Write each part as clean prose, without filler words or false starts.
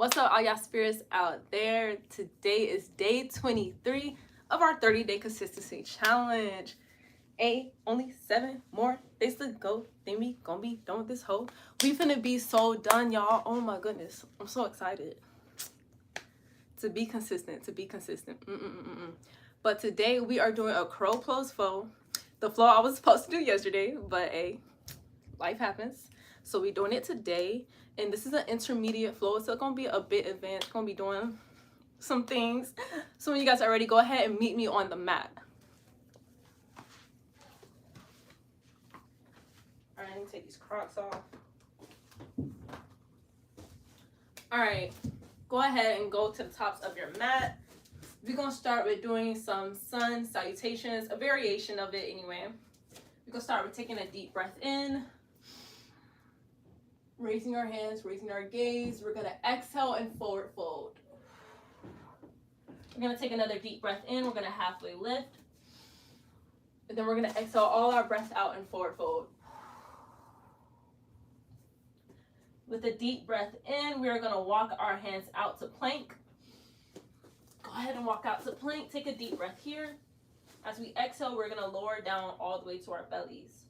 What's up, all y'all spirits out there? Today is day 23 of our 30-day consistency challenge. Only 7 more days to go. Then we gonna be done with this hoe. We finna be so done, y'all. Oh my goodness. I'm so excited. To be consistent. But today we are doing a crow pose flow. The flow I was supposed to do yesterday, but life happens. So we're doing it today. And this is an intermediate flow. It's gonna be a bit advanced. Gonna be doing some things. So when you guys are ready, go ahead and meet me on the mat. All right, I need to take these Crocs off. All right, go ahead and go to the tops of your mat. We're gonna start with doing some sun salutations, a variation of it anyway. We're gonna start with taking a deep breath in, raising our hands, raising our gaze. We're gonna exhale and forward fold. We're gonna take another deep breath in. We're gonna halfway lift. And then we're gonna exhale all our breath out and forward fold. With a deep breath in, we're gonna walk our hands out to plank. Go ahead and walk out to plank. Take a deep breath here. As we exhale, we're gonna lower down all the way to our bellies.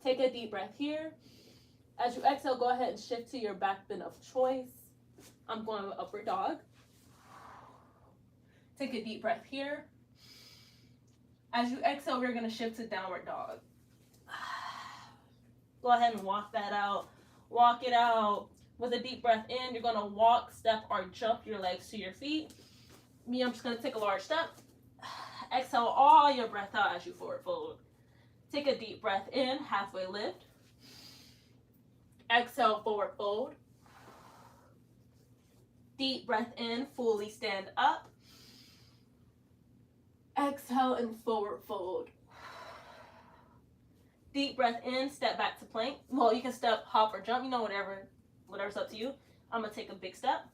Take a deep breath here. As you exhale, go ahead and shift to your back bend of choice. I'm going with upward dog. Take a deep breath here. As you exhale, we're gonna shift to downward dog. Go ahead and walk that out. Walk it out. With a deep breath in, you're gonna walk, step, or jump your legs to your feet. Me, I'm just gonna take a large step. Exhale all your breath out as you forward fold. Take a deep breath in, halfway lift. Exhale, forward fold. Deep breath in, fully stand up. Exhale and forward fold. Deep breath in, step back to plank. Well, you can step, hop, or jump, whatever's up to you. I'm gonna take a big step.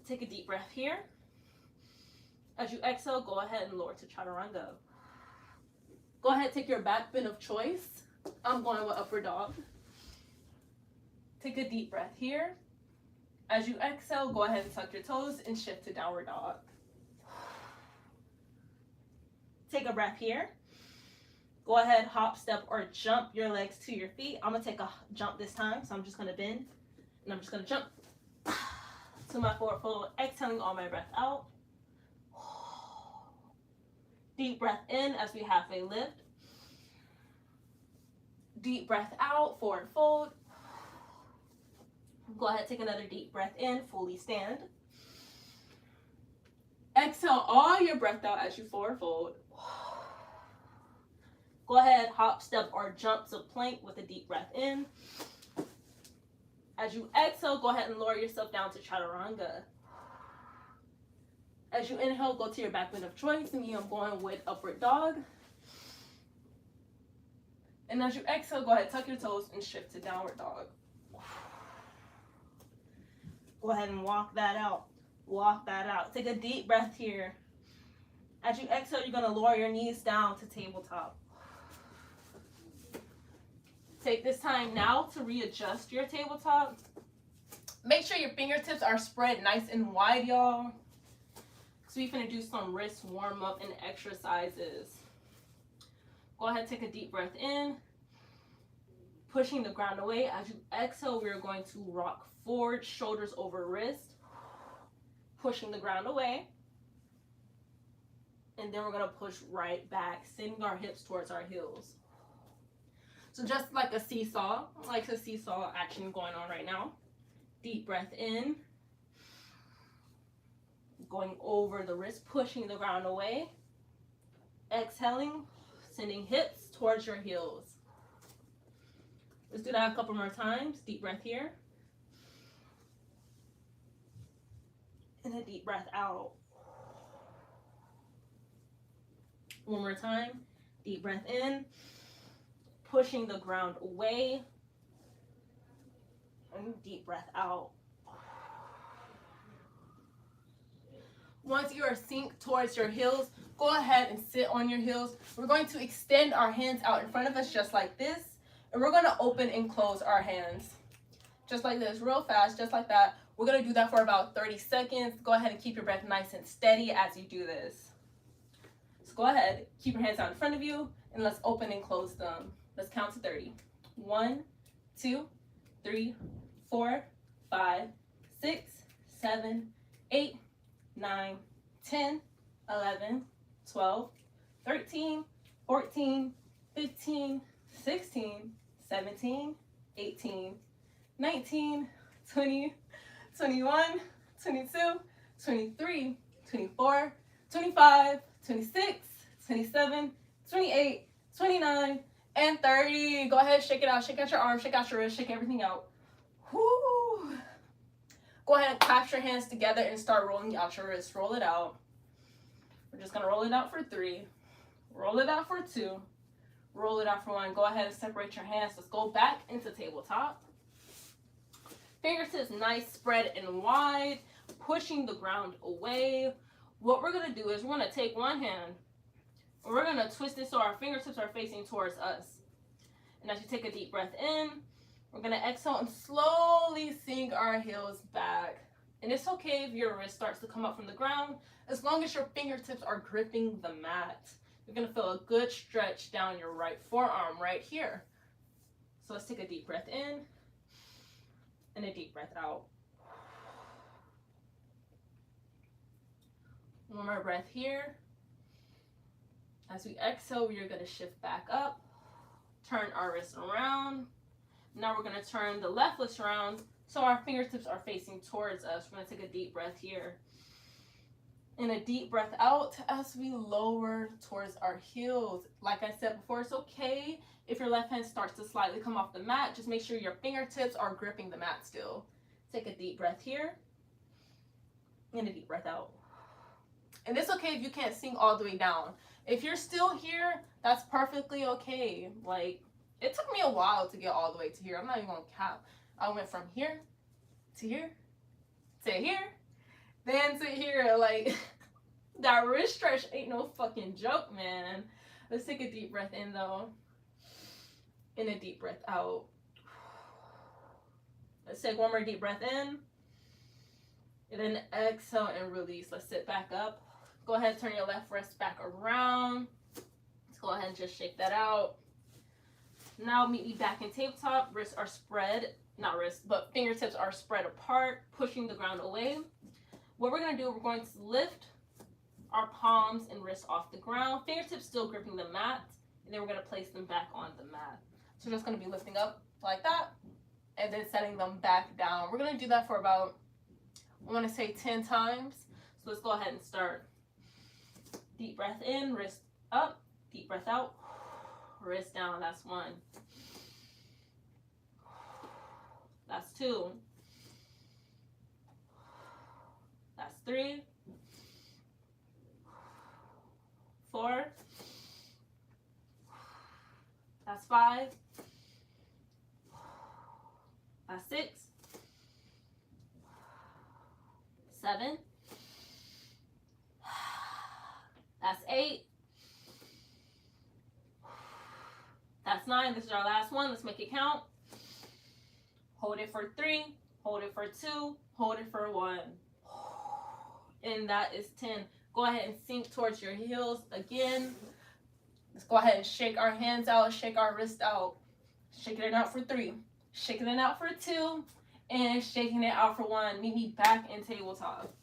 Take a deep breath here. As you exhale, go ahead and lower to chaturanga. Go ahead, take your back bend of choice. I'm going with upward dog. Take a deep breath here. As you exhale, go ahead and tuck your toes and shift to downward dog. Take a breath here. Go ahead, hop, step, or jump your legs to your feet. I'm gonna take a jump this time, so I'm just gonna bend, and I'm just gonna jump to my forward fold, exhaling all my breath out. Deep breath in as we halfway lift. Deep breath out, forward fold. Go ahead, take another deep breath in, fully stand. Exhale all your breath out as you forward fold. Go ahead, hop, step, or jump to plank with a deep breath in. As you exhale, go ahead and lower yourself down to chaturanga. As you inhale, go to your back bend of choice. Me, I'm going with upward dog. And as you exhale, go ahead, tuck your toes and shift to downward dog. Go ahead and walk that out. Walk that out. Take a deep breath here. As you exhale, you're going to lower your knees down to tabletop. Take this time now to readjust your tabletop. Make sure your fingertips are spread nice and wide, y'all. So we're going to do some wrist warm-up and exercises. Go ahead, take a deep breath in. Pushing the ground away. As you exhale, we're going to rock forward, shoulders over wrist. Pushing the ground away. And then we're going to push right back, sending our hips towards our heels. So just like a seesaw action going on right now. Deep breath in. Going over the wrist, pushing the ground away. Exhaling, sending hips towards your heels. Let's do that a couple more times. Deep breath here. And a deep breath out. One more time. Deep breath in. Pushing the ground away. And deep breath out. Once you are synced towards your heels, go ahead and sit on your heels. We're going to extend our hands out in front of us just like this. And we're going to open and close our hands. Just like this, real fast, just like that. We're going to do that for about 30 seconds. Go ahead and keep your breath nice and steady as you do this. So go ahead, keep your hands out in front of you, and let's open and close them. Let's count to 30. 1, 2, 3, 4, 5, 6, 7, 8, 9, 10, 11, 12, 13, 14, 15, 16, 17, 18, 19, 20, 21, 22, 23, 24, 25, 26, 27, 28, 29, and 30. Go ahead, shake it out. Shake out your arms, shake out your wrist, shake everything out. Whoo. Go ahead and clasp your hands together and start rolling out your wrist. Roll it out. We're just going to roll it out for 3. Roll it out for 2. Roll it out for 1. Go ahead and separate your hands. Let's go back into tabletop. Fingertips nice, spread and wide, pushing the ground away. What we're going to do is we're going to take one hand and we're going to twist it so our fingertips are facing towards us. And as you take a deep breath in, we're going to exhale and slowly sink our heels back. And it's okay if your wrist starts to come up from the ground, as long as your fingertips are gripping the mat. You're going to feel a good stretch down your right forearm right here. So let's take a deep breath in and a deep breath out. One more breath here. As we exhale, we are going to shift back up, turn our wrists around. Now we're going to turn the left wrist around so our fingertips are facing towards us. We're going to take a deep breath here. And a deep breath out as we lower towards our heels. Like I said before, it's okay if your left hand starts to slightly come off the mat. Just make sure your fingertips are gripping the mat still. Take a deep breath here. And a deep breath out. And it's okay if you can't sink all the way down. If you're still here, that's perfectly okay. Like, it took me a while to get all the way to here. I'm not even gonna cap. I went from here to here to here, then to here. Like, that wrist stretch ain't no fucking joke, man. Let's take a deep breath in though. And a deep breath out. Let's take one more deep breath in. And then exhale and release. Let's sit back up. Go ahead, turn your left wrist back around. Let's go ahead and just shake that out. Now meet me back in tabletop. Wrists are spread, not wrists, but fingertips are spread apart, pushing the ground away. What we're going to do, we're going to lift our palms and wrists off the ground. Fingertips still gripping the mat, and then we're going to place them back on the mat. So we're just going to be lifting up like that, and then setting them back down. We're going to do that for about, I want to say 10 times. So let's go ahead and start. Deep breath in, wrist up, deep breath out, wrist down. That's 1. That's 2. That's 3. 4. That's 5. That's 6. 7. That's 8. That's 9. This is our last one. Let's make it count. Hold it for 3. Hold it for 2. Hold it for 1. And that is 10. Go ahead and sink towards your heels again. Let's go ahead and shake our hands out, shake our wrist out. Shaking it out for 3. Shaking it out for 2. And shaking it out for 1. Meet me back in tabletop.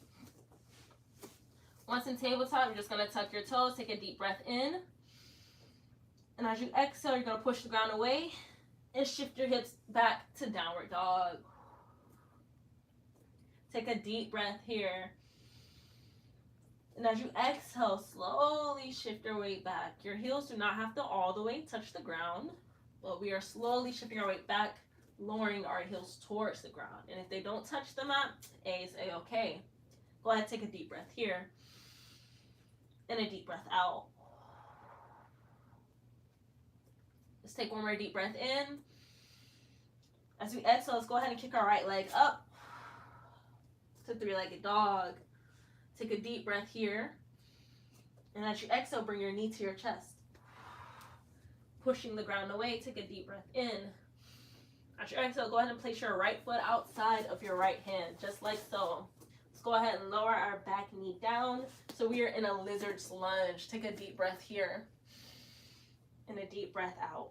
Once in tabletop, you're just going to tuck your toes, take a deep breath in. And as you exhale, you're going to push the ground away and shift your hips back to downward dog. Take a deep breath here. And as you exhale, slowly shift your weight back. Your heels do not have to all the way touch the ground, but we are slowly shifting our weight back, lowering our heels towards the ground. And if they don't touch the mat, A is A-okay. Go ahead, take a deep breath here. And a deep breath out. Let's take one more deep breath in. As we exhale, let's go ahead and kick our right leg up to 3-legged dog. Take a deep breath here. And as you exhale, bring your knee to your chest. pushing the ground away. Take a deep breath in. At your exhale, go ahead and place your right foot outside of your right hand, just like so. Let's go ahead and lower our back knee down. So we are in a lizard's lunge. Take a deep breath here and a deep breath out.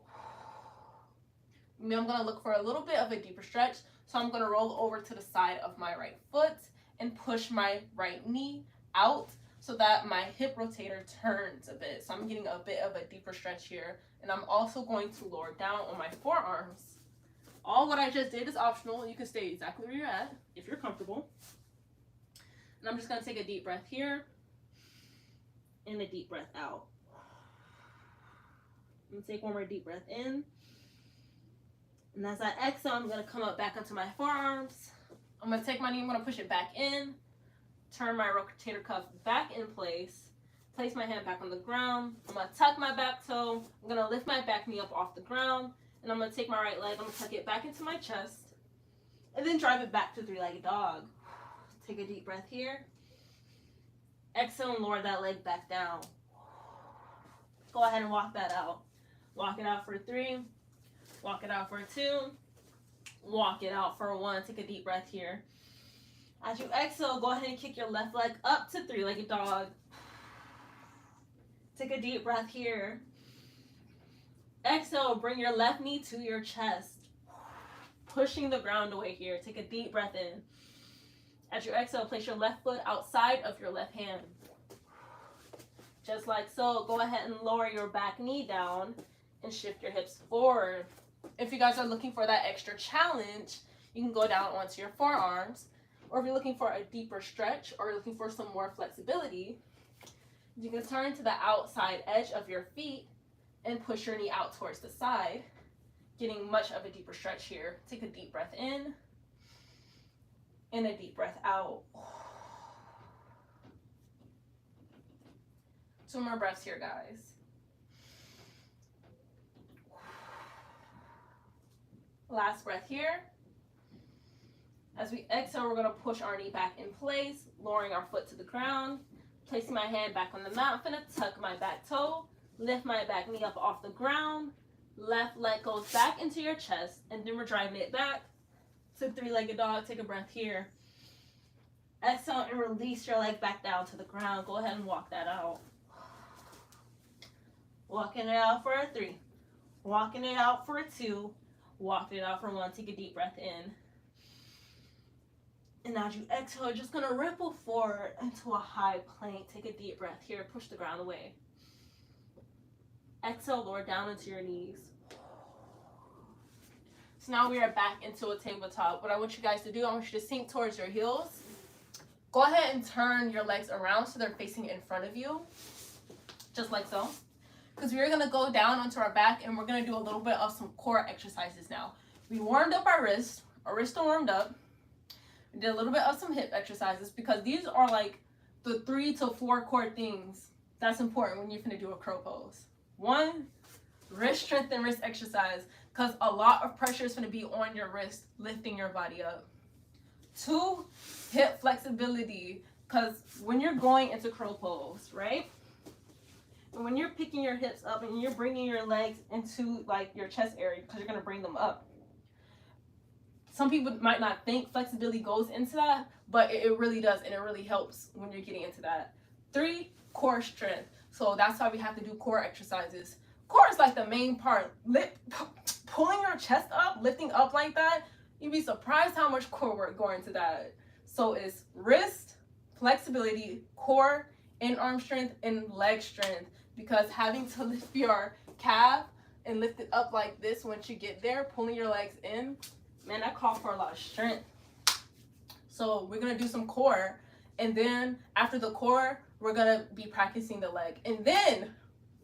I'm going to look for a little bit of a deeper stretch. So I'm going to roll over to the side of my right foot and push my right knee out so that my hip rotator turns a bit. So I'm getting a bit of a deeper stretch here. And I'm also going to lower down on my forearms. All what I just did is optional. You can stay exactly where you're at if you're comfortable. And I'm just going to take a deep breath here and a deep breath out. I'm going to take one more deep breath in. And as I exhale, I'm going to come up back onto my forearms. I'm going to take my knee, I'm going to push it back in. Turn my rotator cuff back in place. Place my hand back on the ground. I'm going to tuck my back toe. I'm going to lift my back knee up off the ground. And I'm going to take my right leg, I'm going to tuck it back into my chest. And then drive it back to three-legged dog. Take a deep breath here. Exhale and lower that leg back down. Go ahead and walk that out. Walk it out for 3. Walk it out for 2. Walk it out for 1. Take a deep breath here. As you exhale, go ahead and kick your left leg up to three-legged dog. Take a deep breath here. Exhale, bring your left knee to your chest. Pushing the ground away here. Take a deep breath in. As you exhale, place your left foot outside of your left hand. Just like so, go ahead and lower your back knee down and shift your hips forward. If you guys are looking for that extra challenge, you can go down onto your forearms. Or if you're looking for a deeper stretch or you're looking for some more flexibility, you can turn to the outside edge of your feet and push your knee out towards the side, getting much of a deeper stretch here. Take a deep breath in and a deep breath out. 2 more breaths here, guys. Last breath here. As we exhale, we're going to push our knee back in place, lowering our foot to the ground, placing my hand back on the mat. I'm going to tuck my back toe, lift my back knee up off the ground, left leg goes back into your chest, and then we're driving it back to three-legged dog. Take a breath here. Exhale and release your leg back down to the ground. Go ahead and walk that out. Walking it out for a 3. Walking it out for a 2. Walking it out for 1. Take a deep breath in. And as you exhale, you're just going to ripple forward into a high plank. Take a deep breath here. Push the ground away. Exhale, lower down into your knees. So now we are back into a tabletop. What I want you guys to do, I want you to sink towards your heels. Go ahead and turn your legs around so they're facing in front of you. Just like so. Because we're going to go down onto our back and we're going to do a little bit of some core exercises now. We warmed up our wrists. Our wrists are warmed up. We did a little bit of some hip exercises because these are like the 3 to 4 core things that's important when you're going to do a crow pose. 1, wrist strength and wrist exercise because a lot of pressure is going to be on your wrist lifting your body up. 2, hip flexibility because when you're going into crow pose, right? And when you're picking your hips up and you're bringing your legs into like your chest area because you're going to bring them up. Some people might not think flexibility goes into that, but it really does, and it really helps when you're getting into that. 3, core strength. So that's why we have to do core exercises. Core is like the main part. Pulling your chest up, lifting up like that, you'd be surprised how much core work going into that. So it's wrist, flexibility, core, and arm strength, and leg strength. Because having to lift your calf and lift it up like this once you get there, pulling your legs in, man, that calls for a lot of strength. So we're going to do some core. And then after the core, we're going to be practicing the leg. And then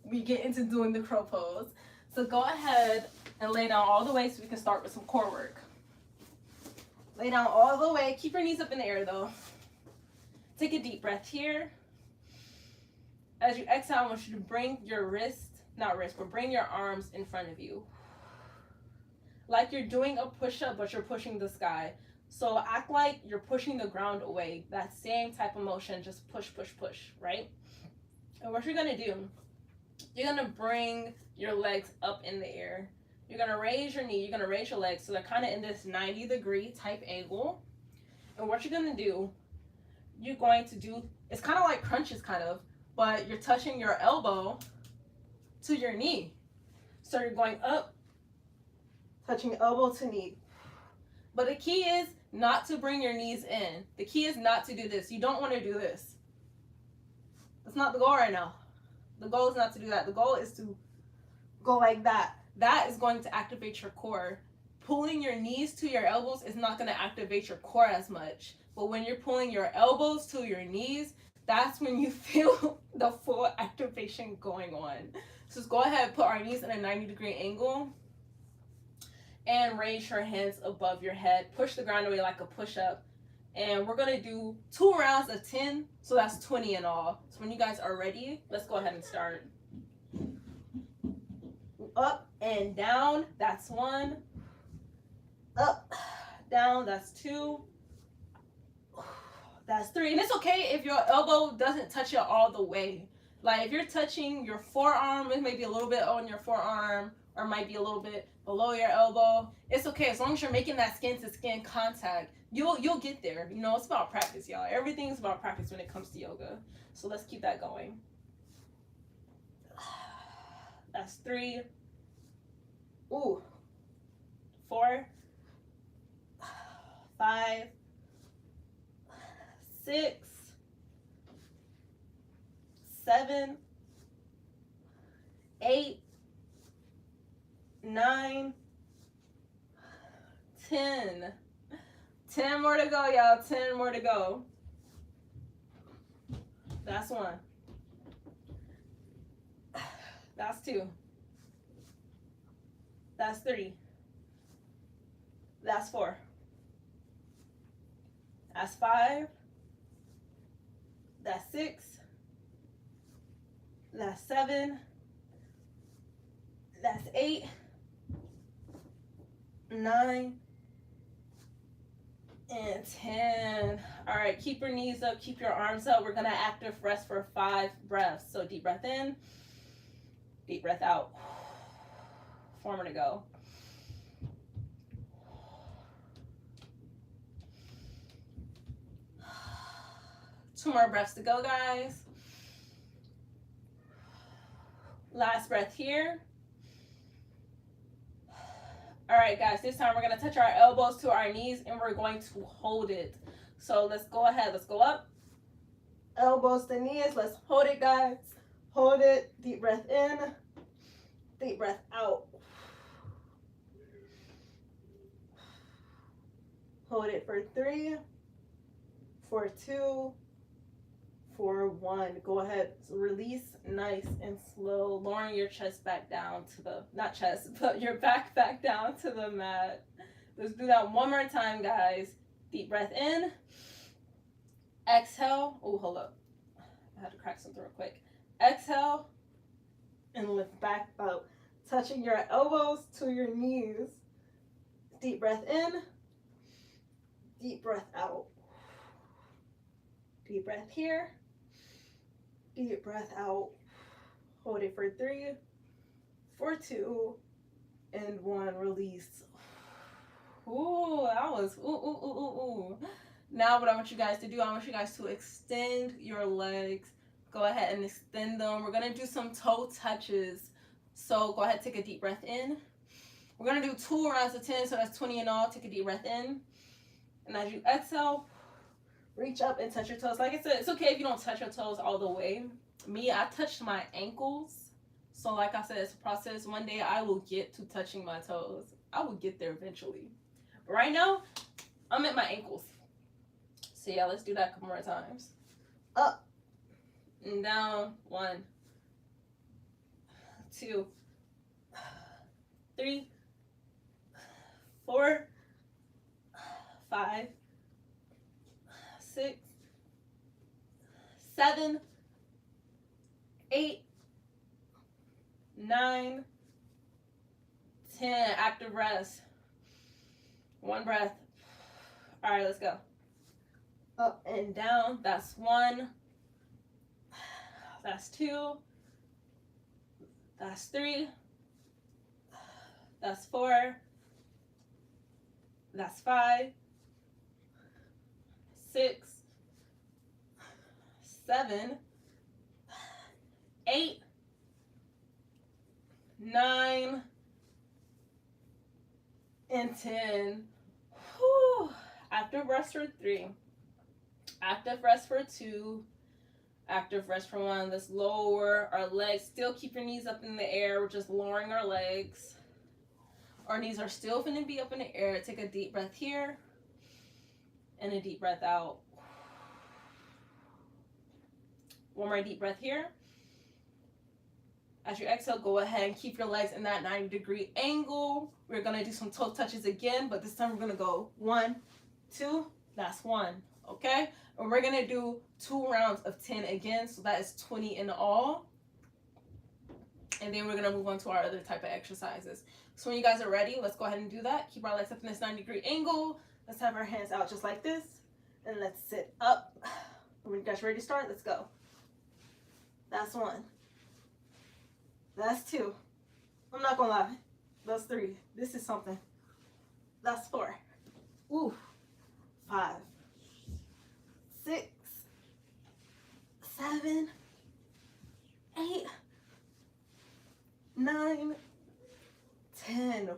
we get into doing the crow pose. So go ahead and lay down all the way so we can start with some core work. Lay down all the way. Keep your knees up in the air though. Take a deep breath here. As you exhale, I want you to bring your bring your arms in front of you. Like you're doing a push-up, but you're pushing the sky. So act like you're pushing the ground away. That same type of motion, just push, push, push, right? And what you're gonna do you're gonna bring your legs up in the air. You're gonna raise your knee, you're gonna raise your legs so they're kind of in this 90-degree type angle. And what you're gonna do, you're going to do, it's kind of like crunches kind of, but you're touching your elbow to your knee. So you're going up, touching elbow to knee. But the key is not to bring your knees in. The key is not to do this. You don't want to do this. That's not the goal right now. The goal is not to do that. The goal is to go like that. That is going to activate your core. Pulling your knees to your elbows is not going to activate your core as much. But when you're pulling your elbows to your knees, that's when you feel the full activation going on. So just go ahead and put our knees in a 90-degree angle and raise your hands above your head. Push the ground away like a push-up. And we're gonna do 2 rounds of 10, so that's 20 in all. So when you guys are ready, let's go ahead and start. Up and down, that's 1. Up, down, that's 2. That's 3. And it's okay if your elbow doesn't touch it all the way. Like if you're touching your forearm, it may be a little bit on your forearm, or might be a little bit below your elbow. It's okay as long as you're making that skin to skin contact. You'll get there. You know, it's about practice, y'all. Everything's about practice when it comes to yoga. So let's keep that going. That's 3. Ooh. 4. 5. 6. 7. 8. 9. 10. 10 more to go, y'all. 10 more to go. That's 1. That's 2. That's 3. That's 4. That's 5. That's 6. That's 7. That's 8. 9. And 10. All right, keep your knees up, keep your arms up. We're gonna active rest for 5 breaths. So deep breath in, deep breath out. 4 more to go. Two more breaths to go, guys. Last breath here. All right, guys, this time we're going to touch our elbows to our knees and we're going to hold it. So let's go ahead. Let's go up. Elbows to knees. Let's hold it, guys. Hold it. Deep breath in. Deep breath out. Hold it for 3, for 2, for 1. Go ahead. Release nice and slow. Lowering your chest back down to the, not chest, but your back down to the mat. Let's do that one more time, guys. Deep breath in. Exhale. Oh, hold up. I had to crack something real quick. Exhale. And lift back up. Touching your elbows to your knees. Deep breath in. Deep breath out. Deep breath here. Deep breath out. Hold it for 3, for 2, and 1. Release. Ooh, that was ooh. Now what I want you guys to do, I want you guys to extend your legs. Go ahead and extend them. We're gonna do some toe touches. So go ahead, take a deep breath in. We're gonna do 2 rounds of 10, so that's 20 in all. Take a deep breath in. And as you exhale, reach up and touch your toes. Like I said, it's okay if you don't touch your toes all the way. Me, I touched my ankles. So like I said, it's a process. One day I will get to touching my toes. I will get there eventually. But right now, I'm at my ankles. So yeah, let's do that a couple more times. Up and down. 1, 2, 3, 4, 5, 6, 7, 8, 9, 10. Active rest. 1 breath. All right, let's go. Up and down. That's 1. That's 2. That's 3. That's 4. That's 5. 6. 7. 8. 9. And 10. Whew. Active rest for 3. Active rest for 2. Active rest for 1. Let's lower our legs. Still keep your knees up in the air. We're just lowering our legs. Our knees are still going to be up in the air. Take a deep breath here. And a deep breath out. One more deep breath here. As you exhale, go ahead and keep your legs in that 90-degree angle. We're going to do some toe touches again, but this time we're going to go 1, 2, that's 1, okay? And we're going to do 2 rounds of 10 again, so that is 20 in all. And then we're going to move on to our other type of exercises. So when you guys are ready, let's go ahead and do that. Keep our legs up in this 90-degree angle. Let's have our hands out just like this. And let's sit up. When you guys are ready to start, let's go. That's 1. That's 2. I'm not gonna lie. That's 3. This is something. That's 4. Ooh. 5. 6. 7. 8. 9. 10.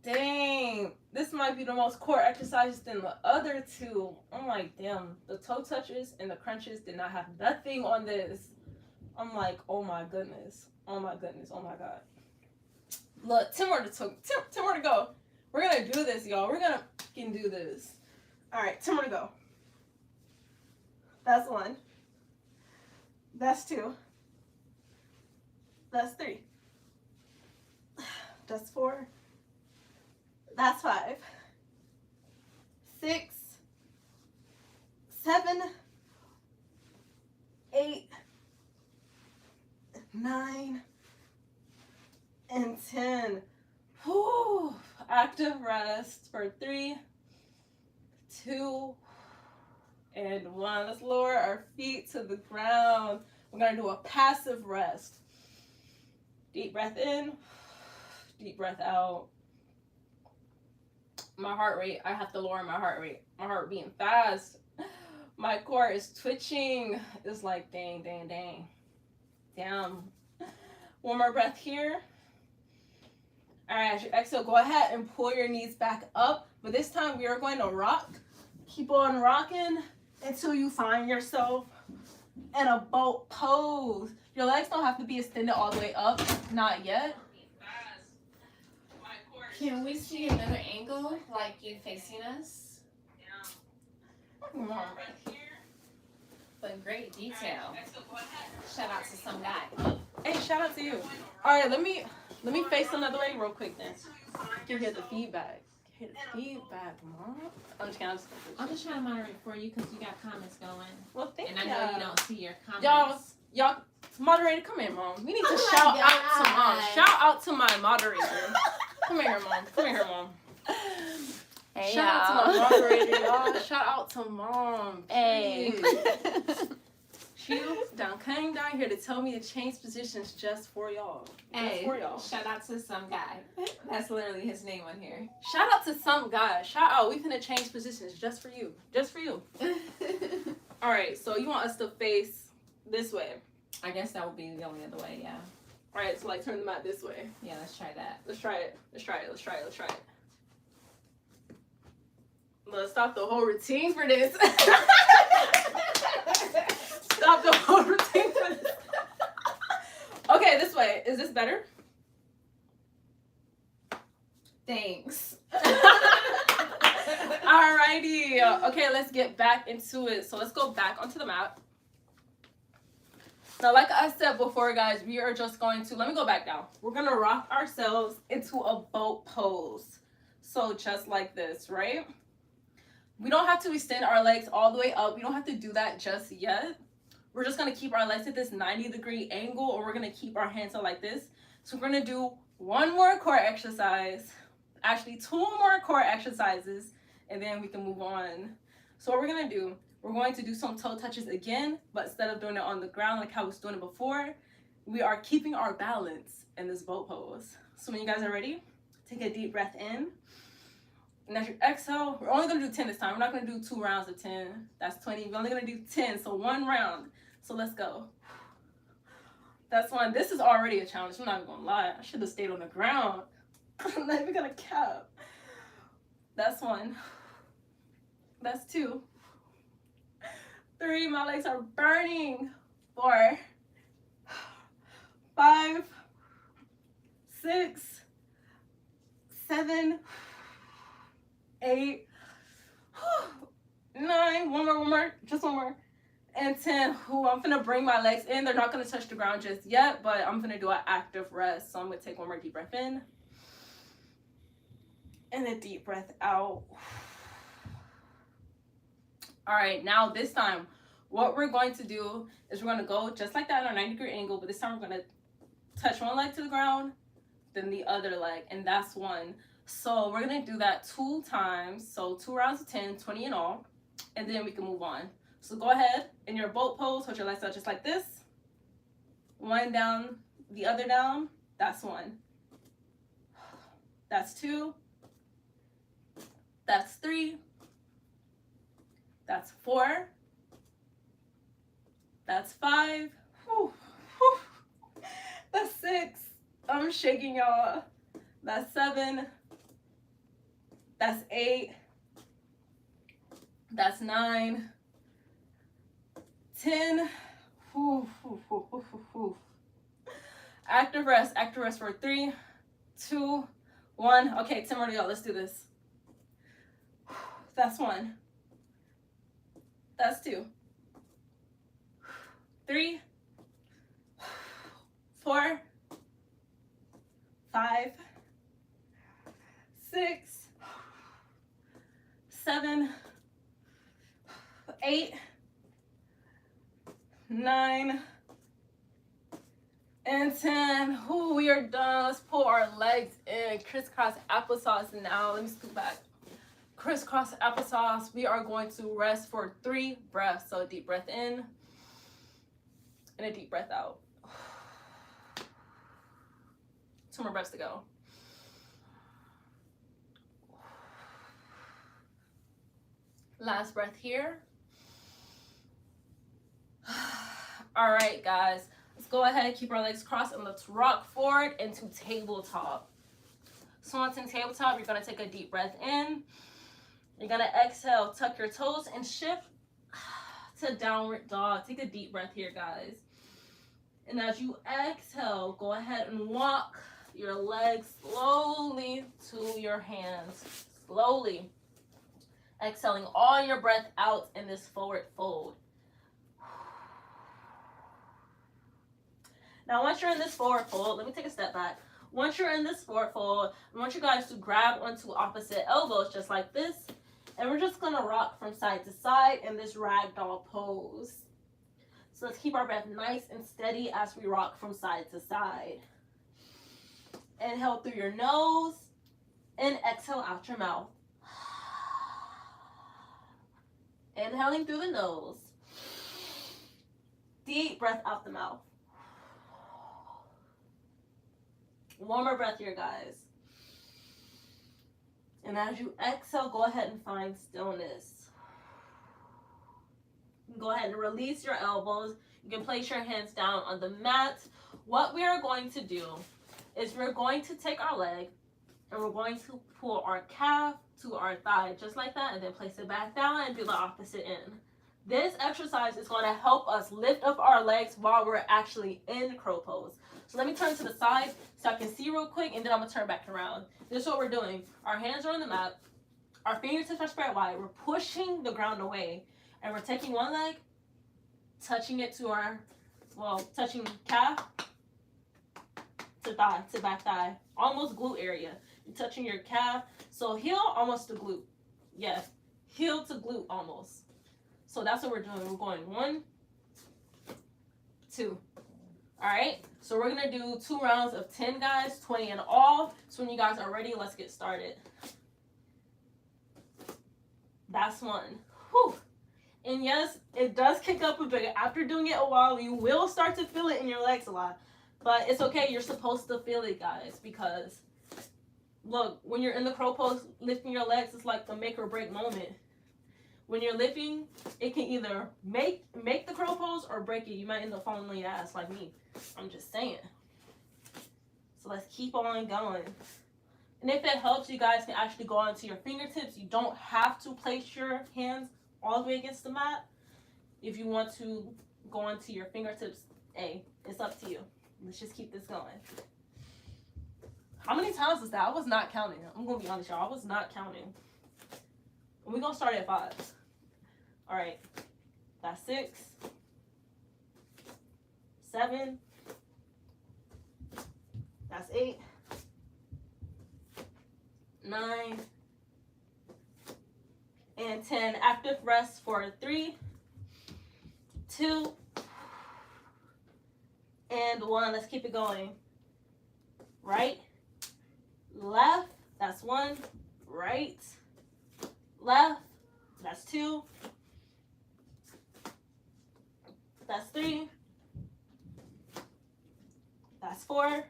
Dang. This might be the most core exercises than the other 2. I'm like, damn. The toe touches and the crunches did not have nothing on this. I'm like, oh my goodness. Oh my goodness. Oh my God. Look, 10 more to go. We're going to do this, y'all. We're going to fucking do this. All right, 10 more to go. That's 1. That's 2. That's 3. That's 4. That's 5. 6. 7. 8. 9. And 10. Whew. Active rest for 3, 2, and 1. Let's lower our feet to the ground. We're going to do a passive rest. Deep breath in, deep breath out. My heart rate, I have to lower my heart rate. My heart beating fast. My core is twitching. It's like dang, dang, dang. Damn. One more breath here. All right, as you exhale, go ahead and pull your knees back up. But this time we are going to rock. Keep on rocking until you find yourself in a boat pose. Your legs don't have to be extended all the way up. Not yet. Can we see another angle, like you facing us? But great detail. Shout out to some guy. Hey, shout out to you. All right, let me face another way real quick then. You can hear the feedback. Hear the feedback, Mom. I'm just kidding. I'm just trying to moderate for you because you got comments going. Well, thank you. And I know you don't see your comments. Y'all, moderator, come here, Mom. We need to shout out to Mom. Shout out to my moderator. Come here, Mom. Come here, Mom. Hey, Shout out to my moderator, y'all. Shout out to Mom. Hey. She came down here to tell me to change positions just for y'all. Hey, for y'all. Shout out to some guy. That's literally his name on here. Shout out to some guy. Shout out. We finna change positions just for you. Just for you. All right. So you want us to face this way? I guess that would be the only other way. Yeah. All right. So like turn the mat this way. Yeah. Let's try that. Let's try it. Let's try it. Let's try it. Let's try it. Let's stop the whole routine for this. Stop the whole routine for this. Okay, this way. Is this better? Thanks. Alrighty. Okay, let's get back into it. So let's go back onto the mat. Now, like I said before, guys, we are just going to, let me go back down. We're going to rock ourselves into a boat pose. So just like this, right? We don't have to extend our legs all the way up. We don't have to do that just yet. We're just going to keep our legs at this 90-degree angle, or we're going to keep our hands out like this. So we're going to do one more core exercise, actually 2 more core exercises, and then we can move on. So what we're going to do, we're going to do some toe touches again, but instead of doing it on the ground like how I was doing it before, we are keeping our balance in this boat pose. So when you guys are ready, take a deep breath in. And as you exhale, we're only gonna do 10 this time. We're not gonna do 2 rounds of 10. That's 20. We're only gonna do 10, so 1 round. So let's go. That's 1. This is already a challenge. I'm not even gonna lie. I should have stayed on the ground. I'm not even gonna cap. That's 1. That's 2. 3. My legs are burning. 4. 5. 6. 7. 8. 9. One more. Just 1 more. And 10. Ooh, I'm gonna bring my legs in. They're not gonna touch the ground just yet, but I'm gonna do an active rest. So I'm gonna take 1 more deep breath in. And a deep breath out. All right, now this time, what we're going to do is we're gonna go just like that on a 90-degree angle, but this time we're gonna touch 1 leg to the ground, then the other leg, and that's 1. So we're gonna do that 2 times. So 2 rounds of 10, 20 in all, and then we can move on. So go ahead in your boat pose, hold your legs out just like this. 1 down, the other down, that's 1. That's 2. That's 3. That's 4. That's 5. Whew. Whew. That's 6. I'm shaking, y'all. That's 7. That's 8. That's 9. 10. Whew, whew, whew, whew, whew. Active rest for 3, 2, 1. Okay, 10 more to go. Let's do this. That's 1. That's 2. 3, 4, 5, 6, 7, 8, 9, and 10. Ooh, we are done. Let's pull our legs in. Crisscross applesauce now. Let me scoot back. Crisscross applesauce. We are going to rest for 3 breaths. So a deep breath in and a deep breath out. 2 more breaths to go. Last breath here. All right, guys. Let's go ahead, keep our legs crossed, and let's rock forward into tabletop. Swanton tabletop, you're gonna take a deep breath in. You're gonna exhale, tuck your toes, and shift to downward dog. Take a deep breath here, guys. And as you exhale, go ahead and walk your legs slowly to your hands. Slowly. Exhaling all your breath out in this forward fold. Now, once you're in this forward fold, let me take a step back. Once you're in this forward fold, I want you guys to grab onto opposite elbows just like this. And we're just gonna rock from side to side in this ragdoll pose. So let's keep our breath nice and steady as we rock from side to side. Inhale through your nose and exhale out your mouth. Inhaling through the nose. Deep breath out the mouth. 1 more breath here, guys. And as you exhale, go ahead and find stillness. Go ahead and release your elbows. You can place your hands down on the mat. What we are going to do is we're going to take our leg and we're going to pull our calf to our thigh just like that, and then place it back down and do the opposite end. This exercise is going to help us lift up our legs while we're actually in crow pose. So let me turn to the side so I can see real quick, and then I'm going to turn back around. This is what we're doing. Our hands are on the mat. Our fingertips are spread wide. We're pushing the ground away. And we're taking 1 leg, touching it to our, touching calf to thigh, to back thigh. Almost glute area. You're touching your calf. So heel almost to glute. Yes. Heel to glute almost. So that's what we're doing. We're going 1, 2. All right, so we're gonna do 2 rounds of 10, guys, 20 in all. So when you guys are ready, let's get started. That's 1. Whew. And yes, it does kick up a bit. After doing it a while, you will start to feel it in your legs a lot. But it's okay. You're supposed to feel it, guys, because look, when you're in the crow pose, lifting your legs is like the make or break moment. When you're lifting, it can either make the crow pose or break it. You might end up falling on your ass like me. I'm just saying. So let's keep on going. And if it helps, you guys can actually go onto your fingertips. You don't have to place your hands all the way against the mat. If you want to go onto your fingertips, hey, it's up to you. Let's just keep this going. How many times is that? I was not counting. I'm going to be honest, y'all. I was not counting. And we're going to start at 5. All right. That's 6. 7. That's 8. 9. And 10. Active rest for 3, 2, and 1. Let's keep it going. Right, left, that's 1. Right, left, that's 2. That's 3. That's 4.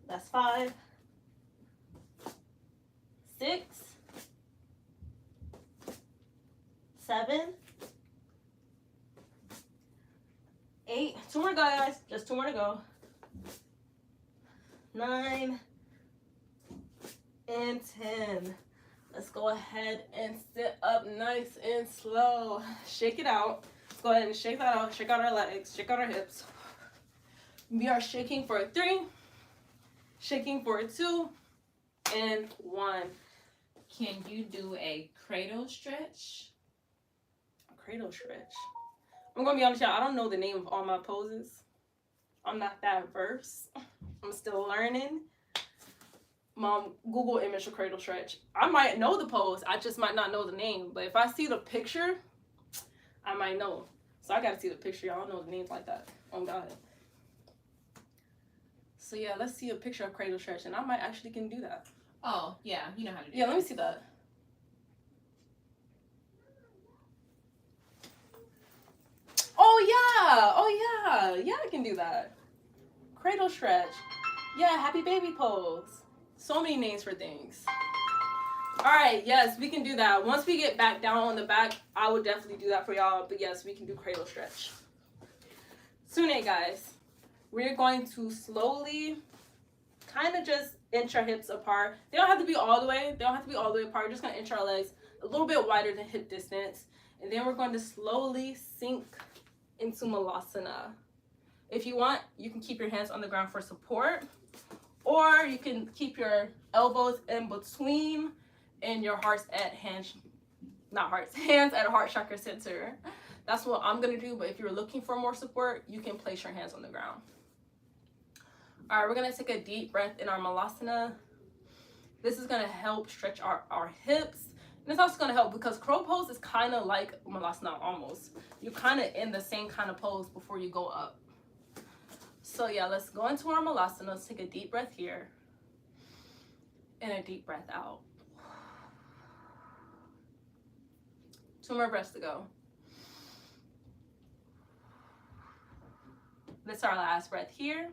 That's 5. 6. 7. 8. 2 more, guys. Just 2 more to go. 9 and 10. Let's go ahead and sit up nice and slow. Shake it out. Go ahead and shake that out. Shake out our legs. Shake out our hips. We are shaking for 3, shaking for 2, and 1. Can you do a cradle stretch? A cradle stretch. I'm gonna be honest, y'all. I don't know the name of all my poses. I'm not that versed. I'm still learning. Mom, Google image of cradle stretch. I might know the pose. I just might not know the name. But if I see the picture, I might know. So I gotta see the picture. Y'all don't know the names like that. Oh God. So yeah, let's see a picture of cradle stretch, and I might actually can do that. Oh yeah, you know how to do. Yeah, let me see that. Oh yeah, I can do that. Cradle stretch. Yeah, happy baby pose. So many names for things. All right, yes, we can do that. Once we get back down on the back, I would definitely do that for y'all. But yes, we can do cradle stretch. Sune, guys, we're going to slowly kind of just inch our hips apart. They don't have to be all the way. They don't have to be all the way apart. We're just going to inch our legs a little bit wider than hip distance. And then we're going to slowly sink into Malasana. If you want, you can keep your hands on the ground for support. Or you can keep your elbows in between and your hands at heart chakra center. That's what I'm going to do. But if you're looking for more support, you can place your hands on the ground. All right, we're going to take a deep breath in our Malasana. This is going to help stretch our hips. And it's also going to help because crow pose is kind of like Malasana almost. You're kind of in the same kind of pose before you go up. So yeah, let's go into our Malasana. Let's take a deep breath here. And a deep breath out. 2 more breaths to go. This is our last breath here.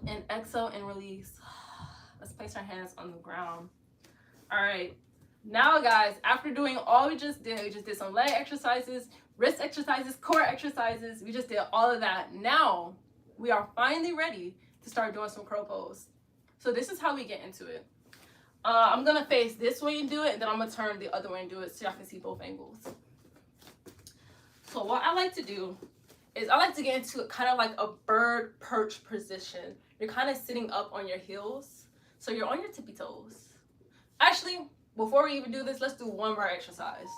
And exhale and release. Let's place our hands on the ground. All right. Now, guys, after doing all we just did some leg exercises, wrist exercises, core exercises. We just did all of that. Now, we are finally ready to start doing some crow pose. So this is how we get into it. I'm going to face this way and do it, and then I'm going to turn the other way and do it so y'all can see both angles. So what I like to do is I like to get into kind of like a bird perch position. You're kind of sitting up on your heels. So you're on your tippy toes. Actually, before we even do this, let's do one more exercise.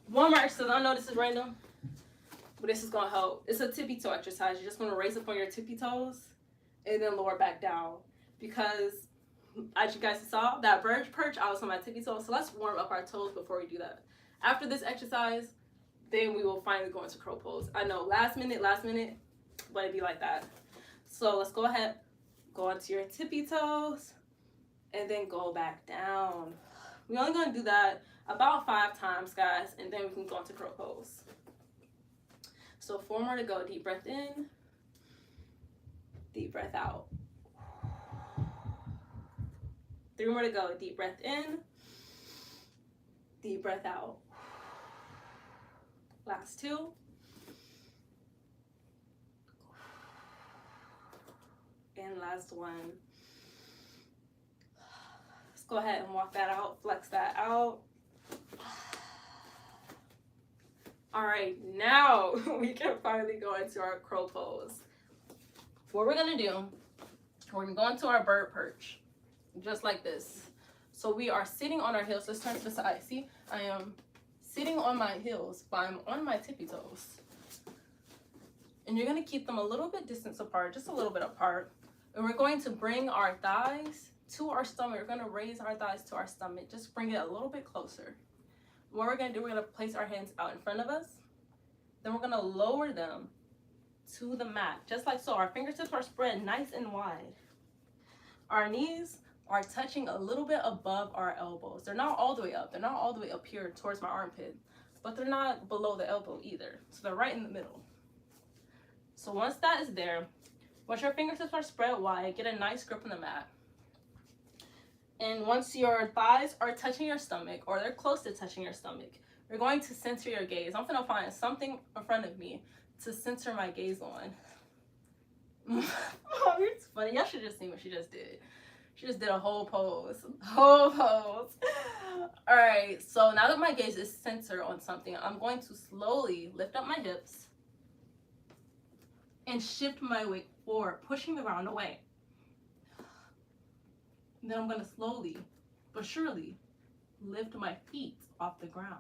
One more exercise. I know this is random, but this is going to help. It's a tippy toe exercise. You're just going to raise up on your tippy toes and then lower back down. Because as you guys saw, that bird perch, I was on my tippy toes. So let's warm up our toes before we do that. After this exercise, then we will finally go into crow pose. I know, last minute, but it'd be like that. So let's go ahead, go onto your tippy toes, and then go back down. We're only going to do that about 5 times, guys, and then we can go into crow pose. So 4 more to go. Deep breath in. Deep breath out. 3 more to go. Deep breath in. Deep breath out. Last 2. And last 1. Let's go ahead and walk that out. Flex that out. All right, now we can finally go into our crow pose. What we're gonna do, we're gonna go into our bird perch, just like this. So we are sitting on our heels. Let's turn to the side. See, I am sitting on my heels, but I'm on my tippy toes. And you're gonna keep them a little bit distance apart, just a little bit apart. And we're going to bring our thighs to our stomach. We're gonna raise our thighs to our stomach. Just bring it a little bit closer. What we're gonna do, we're gonna place our hands out in front of us. Then we're gonna lower them to the mat, just like so. Our fingertips are spread nice and wide. Our knees are touching a little bit above our elbows. They're not all the way up. They're not all the way up here towards my armpit, but they're not below the elbow either. So they're right in the middle. So once that is there, once your fingertips are spread wide, get a nice grip on the mat. And once your thighs are touching your stomach, or they're close to touching your stomach, you're going to center your gaze. I'm gonna find something in front of me to center my gaze on. Oh, it's funny. Y'all should just see what she just did. She just did a whole pose. Whole pose. All right, so now that my gaze is centered on something, I'm going to slowly lift up my hips and shift my weight forward, pushing the ground away. Then I'm gonna slowly but surely lift my feet off the ground.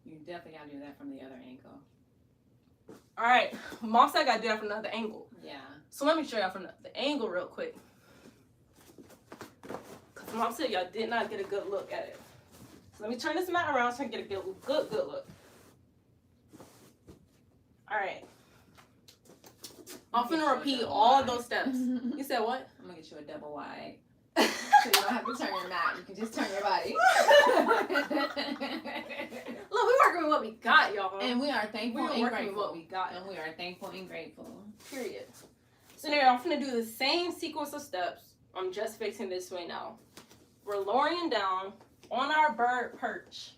You definitely gotta do that from the other ankle. All right, Mom said I gotta do that from another angle. Yeah. So let me show y'all from the angle real quick. Cause Mom said y'all did not get a good look at it. So let me turn this mat around so I can get a good look. All right. I'm finna repeat all of those steps. You said what? I'm gonna get you a double wide. So you don't have to turn your mat. You can just turn your body. Look, we working with what we got, y'all. And we are thankful We're and working with grateful. what we got. And we are thankful and grateful. Period. So now I'm gonna do the same sequence of steps. I'm just facing this way now. We're lowering down on our bird perch.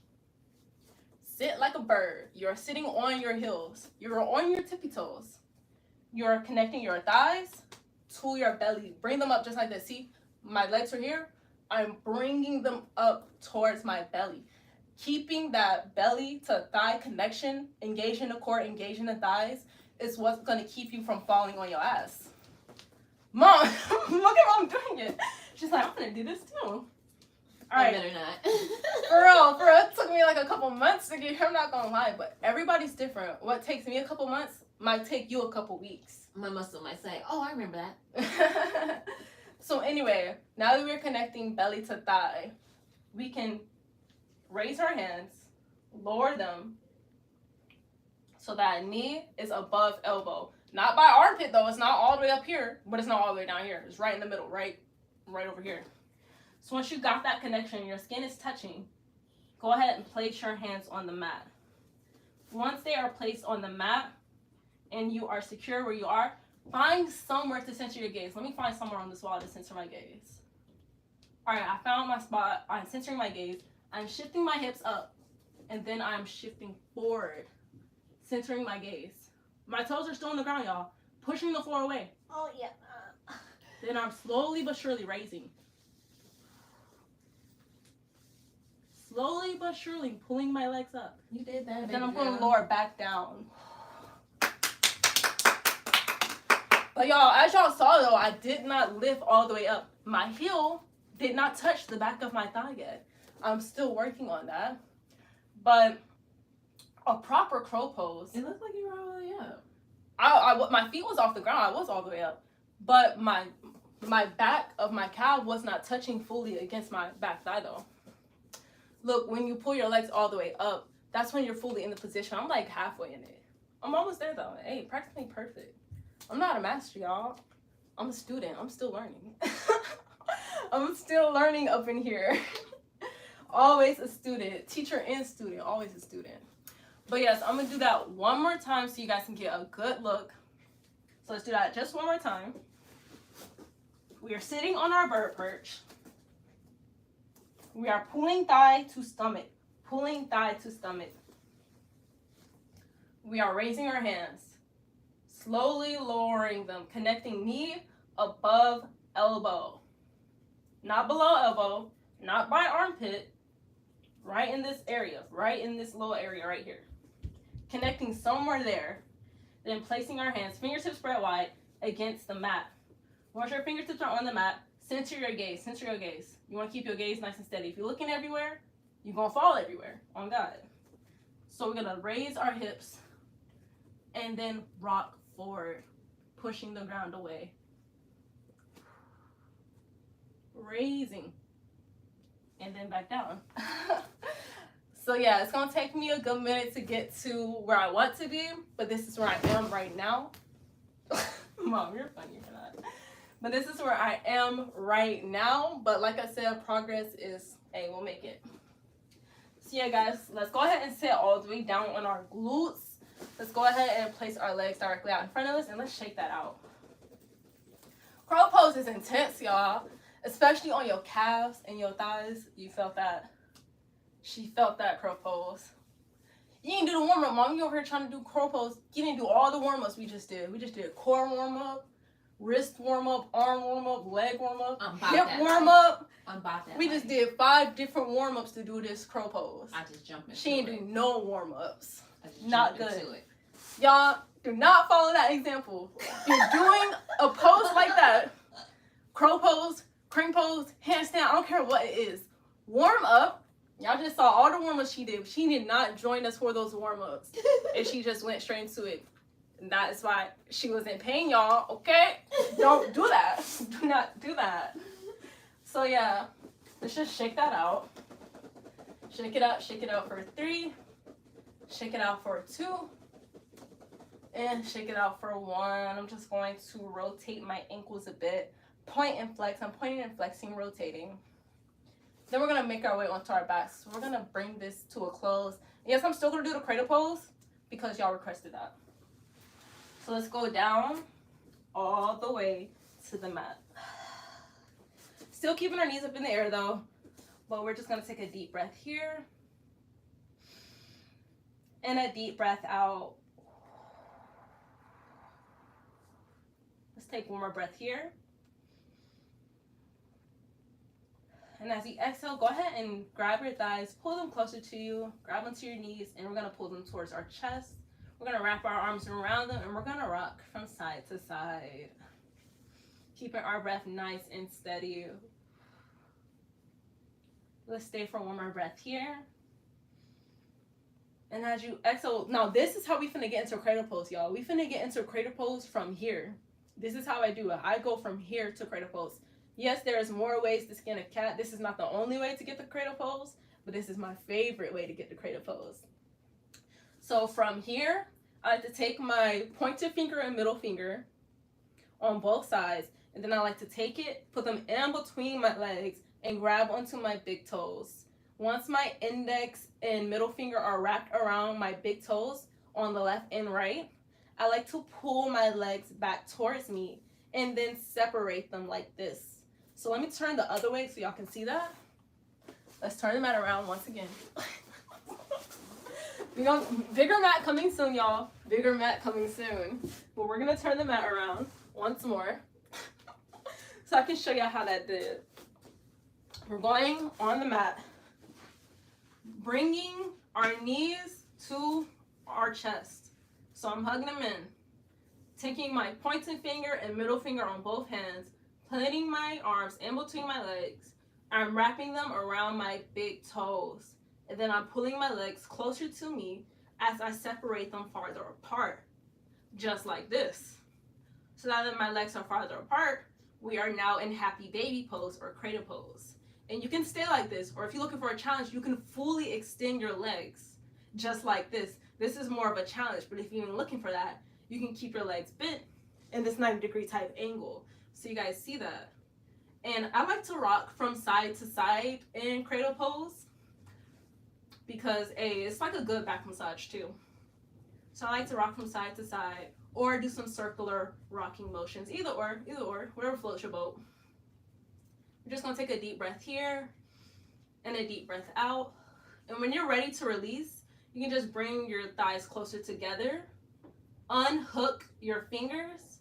Sit like a bird. You're sitting on your heels. You're on your tippy toes. You're connecting your thighs to your belly. Bring them up just like this. See, my legs are here. I'm bringing them up towards my belly. Keeping that belly to thigh connection, engaging the core, engaging the thighs, is what's gonna keep you from falling on your ass. Mom, look at Mom doing it. She's like, I'm gonna do this too. All right. Better not. For real, it took me like a couple months to get here. I'm not gonna lie, but everybody's different. What takes me a couple months might take you a couple weeks. My muscle might say, oh, I remember that. So anyway, now that we're connecting belly to thigh, we can raise our hands, lower them, so that knee is above elbow. Not by armpit though, it's not all the way up here, but it's not all the way down here. It's right in the middle, right over here. So once you got that connection, your skin is touching, go ahead and place your hands on the mat. Once they are placed on the mat and you are secure where you are, find somewhere to center your gaze. Let me find somewhere on this wall to center my gaze. All right, I found my spot. I'm centering my gaze. I'm shifting my hips up, and then I'm shifting forward, centering my gaze. My toes are still on the ground, y'all. Pushing the floor away. Oh, yeah. Then I'm slowly but surely raising. Slowly but surely pulling my legs up. You did that, And then I'm baby going to girl. lower back down. But y'all, as y'all saw though, I did not lift all the way up. My heel did not touch the back of my thigh yet. I'm still working on that. But a proper crow pose. It looked like you were all the way up. My feet was off the ground. I was all the way up. But my back of my calf was not touching fully against my back thigh though. Look, when you pull your legs all the way up, that's when you're fully in the position. I'm like halfway in it. I'm almost there though. Hey, practically perfect. I'm not a master, y'all. I'm a student. I'm still learning. I'm still learning up in here. Always a student. Teacher and student. Always a student. But yes, I'm gonna do that one more time so you guys can get a good look. So let's do that just one more time. We are sitting on our bird perch. We are pulling thigh to stomach. Pulling thigh to stomach. We are raising our hands. Slowly lowering them, connecting knee above elbow. Not below elbow, not by armpit, right in this area, right in this little area right here. Connecting somewhere there, then placing our hands, fingertips spread wide, against the mat. Once your fingertips are on the mat, center your gaze, center your gaze. You want to keep your gaze nice and steady. If you're looking everywhere, you're going to fall everywhere, on God. So we're going to raise our hips and then rock forward, pushing the ground away. Raising, and then back down. So yeah, it's gonna take me a good minute to get to where I want to be, but this is where I am right now. Mom, you're funny for that. But this is where I am right now. But like I said, progress is, hey, we'll make it. So yeah, guys, let's go ahead and sit all the way down on our glutes. Let's go ahead and place our legs directly out in front of us, and let's shake that out. Crow pose is intense, y'all. Especially on your calves and your thighs. You felt that. She felt that crow pose. You didn't do the warm-up, Mom. You over here trying to do crow pose. You didn't do all the warm-ups we just did. We just did core warm-up, wrist warm-up, arm warm-up, leg warm-up, hip warm-up. I'm about that. We just did 5 different warm-ups to do this crow pose. I just jumped into She ain't do no warm-ups. Not good. Y'all, do not follow that example. If you're doing a pose like that, crow pose, crane pose, handstand, I don't care what it is. Warm up. Y'all just saw all the warm-ups she did. She did not join us for those warm-ups. And she just went straight into it. And that is why she was in pain, y'all. Okay? Don't do that. Do not do that. So yeah, let's just shake that out. Shake it out for 3. Shake it out for 2. And shake it out for 1. I'm just going to rotate my ankles a bit. Point and flex. I'm pointing and flexing, rotating. Then we're going to make our way onto our backs. So we're going to bring this to a close. Yes, I'm still going to do the cradle pose because y'all requested that. So let's go down all the way to the mat. Still keeping our knees up in the air though. But we're just going to take a deep breath here. And a deep breath out. Let's take one more breath here. And as you exhale, go ahead and grab your thighs, pull them closer to you, grab onto your knees, and we're going to pull them towards our chest. We're going to wrap our arms around them, and we're going to rock from side to side. Keeping our breath nice and steady. Let's stay for one more breath here. And as you exhale, now this is how we finna get into a cradle pose, y'all. We finna get into a cradle pose from here. This is how I do it. I go from here to cradle pose. Yes, there's more ways to skin a cat. This is not the only way to get the cradle pose, but this is my favorite way to get the cradle pose. So from here, I like to take my pointer finger and middle finger on both sides, and then I like to take it, put them in between my legs, and grab onto my big toes. Once my index and middle finger are wrapped around my big toes on the left and right, I like to pull my legs back towards me and then separate them like this. So let me turn the other way so y'all can see that. Let's turn the mat around once again. Bigger mat coming soon, y'all. Bigger mat coming soon. But we're going to turn the mat around once more so I can show you how that did. We're going on the mat, bringing our knees to our chest. So I'm hugging them in, taking my pointing finger and middle finger on both hands, putting my arms in between my legs. I'm wrapping them around my big toes. And then I'm pulling my legs closer to me as I separate them farther apart, just like this. So now that my legs are farther apart, we are now in happy baby pose or cradle pose. And you can stay like this, or if you're looking for a challenge, you can fully extend your legs just like this. This is more of a challenge, but if you're even looking for that, you can keep your legs bent in this 90-degree type angle. So you guys see that. And I like to rock from side to side in cradle pose because it's like a good back massage too. So I like to rock from side to side or do some circular rocking motions. Either or, whatever floats your boat. We're just gonna take a deep breath here and a deep breath out. And when you're ready to release, you can just bring your thighs closer together, unhook your fingers,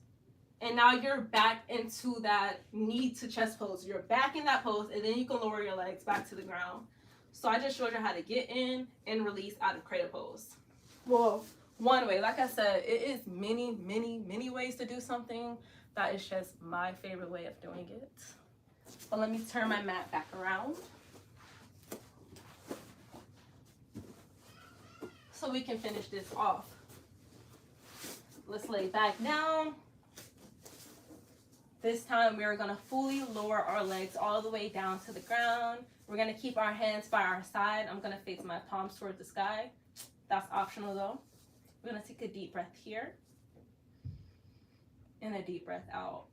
and now you're back into that knee to chest pose. You're back in that pose, and then you can lower your legs back to the ground. So I just showed you how to get in and release out of cradle pose. Well, one way, like I said, it is many, many, many ways to do something. That is just my favorite way of doing it. But let me turn my mat back around so we can finish this off. Let's lay back down. This time we are gonna fully lower our legs all the way down to the ground. We're gonna keep our hands by our side. I'm gonna face my palms toward the sky. That's optional though. We're gonna take a deep breath here and a deep breath out.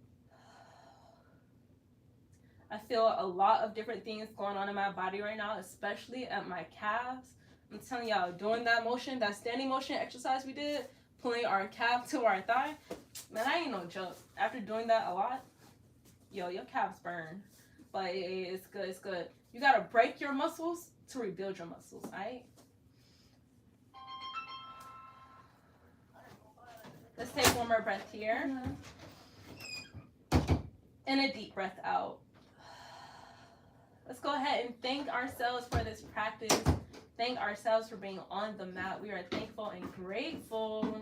I feel a lot of different things going on in my body right now, especially at my calves. I'm telling y'all, doing that motion, that standing motion exercise we did, pulling our calf to our thigh, man, I ain't no joke. After doing that a lot, yo, your calves burn. But it's good, it's good. You gotta break your muscles to rebuild your muscles, alright? Let's take one more breath here. And a deep breath out. Let's go ahead and thank ourselves for this practice. Thank ourselves for being on the mat. We are thankful and grateful.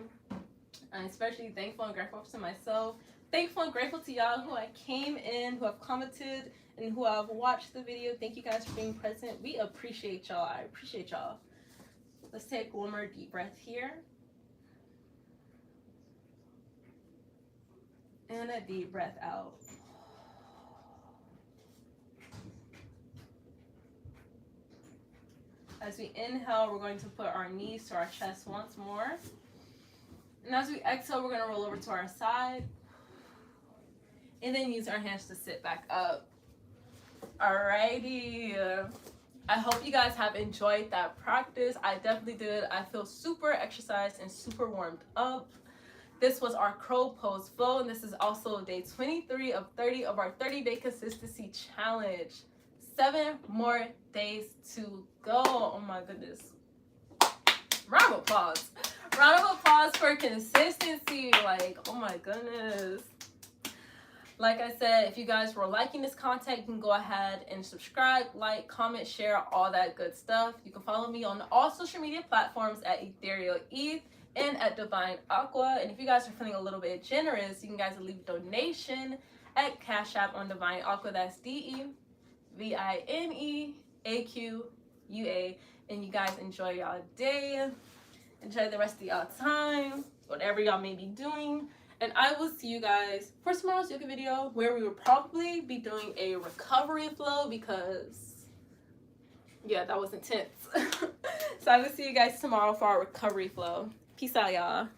I'm especially thankful and grateful to myself. Thankful and grateful to y'all who I came in, who have commented, and who have watched the video. Thank you guys for being present. We appreciate y'all. I appreciate y'all. Let's take one more deep breath here. And a deep breath out. As we inhale, we're going to put our knees to our chest once more. And as we exhale, we're going to roll over to our side. And then use our hands to sit back up. Alrighty. I hope you guys have enjoyed that practice. I definitely did. I feel super exercised and super warmed up. This was our crow pose flow, and this is also day 23 of 30 of our 30-day consistency challenge. 7 more days to go. Oh my goodness. Round of applause. Round of applause for consistency. Like, oh my goodness. Like I said, if you guys were liking this content, you can go ahead and subscribe, like, comment, share, all that good stuff. You can follow me on all social media platforms at Ethereal Eve and at Divine Aqua. And if you guys are feeling a little bit generous, you can guys leave a donation at Cash App on Divine Aqua. That's DeVineAqua. And you guys enjoy y'all day. Enjoy the rest of y'all time, whatever y'all may be doing. And I will see you guys for tomorrow's yoga video, where we will probably be doing a recovery flow because, yeah, that was intense. So I will see you guys tomorrow for our recovery flow. Peace out, y'all.